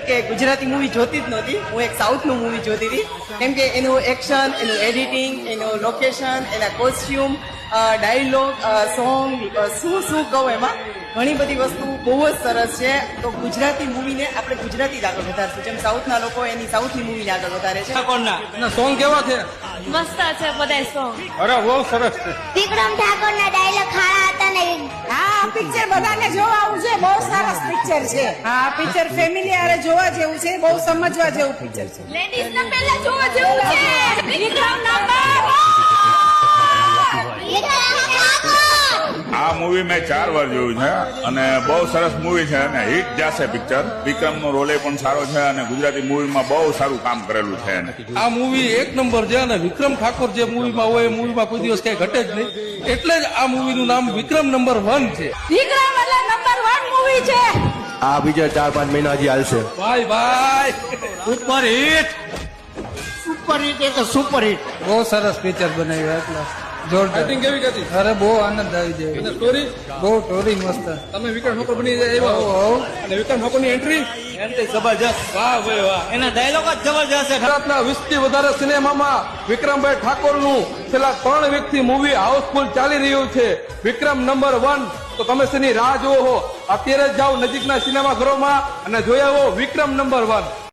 કે ગુજરાતી મૂવી જોતી જ નહોતી, હું એક સાઉથનું મૂવી જોતી હતી. કેમ કે એનું એક્શન, એનું એડિટિંગ, એનું લોકેશન, એના કોસ્ટ્યુમ, ડાયલોગ, સોંગ, શું કહું, એમાં ઘણી બધી વસ્તુ બહુ જ સરસ છે. તો ગુજરાતી મૂવીને આપણે ગુજરાતી જ આગળ વધારશું, જેમ સાઉથના લોકો એની સાઉથની મૂવીને આગળ વધારે છે. સોંગ કેવા છે? મસ્ત છે બધા સોંગ. અરે બહુ સરસ છે. વિક્રમ ઠાકોર ના ડાયલોગ ખાડા હતા ને. હા, પિક્ચર બધાને જોવા આવું છે. બહુ સરસ પિક્ચર છે. હા, પિક્ચર ફેમિલી આરે જોવા જેવું છે. બહુ સમજવા જેવું પિક્ચર છે. લેડીઝ ને પહેલા જોવા જેવું છે. વિક્રમ નંબર આ મૂવી મેં 4 વાર જોયું છે અને બહુ સરસ મૂવી છે અને હિટ જશે પિક્ચર. વિક્રમનો રોલે પણ સારો છે અને ગુજરાતી મૂવીમાં બહુ સારું કામ કરેલું છે. આ મૂવી એક નંબર છે અને વિક્રમ ઠાકોર જે મૂવીમાં હોય એ મૂવીમાં કોઈ દિવસ કઈ ઘટે જ નહીં. એટલે જ આ મૂવીનું નામ વિક્રમ નંબર 1 છે. વિક્રમ એટલે નંબર 1 મૂવી છે. આ બીજા 4-5 મહિના હજી હાલશે. ભાઈ ભાઈ સુપર હિટ, સુપર હિટ એટલે સુપર હિટ. બહુ સરસ પિક્ચર બનાવ્યું એટલે જોરદાર. એક્ટિંગ કેવી હતી? અરે બહુ આનંદ આવી જાય. અને સ્ટોરી બહુ સ્ટોરી મસ્ત. તમે વિક્રમ ઠાકોર બની આવ્યા અને વિક્રમ ઠાકોરની એન્ટ્રી જબરજસ્ત. વાહ ભાઈ વાહ. એના ડાયલોગ જ જબરજસ્ત છે. ગુજરાતના 20 થી વધારે સિનેમામાં વિક્રમભાઈ ઠાકોરનું છેલ્લા 3 વીકથી મૂવી હાઉસફુલ ચાલી રહ્યું છે. વિક્રમ નંબર 1. તો તમે શેની રાહ જોવો હો? અત્યારે જ જાઓ નજીકના સિનેમાઘરોમાં અને જોઈ આવો વિક્રમ નંબર 1.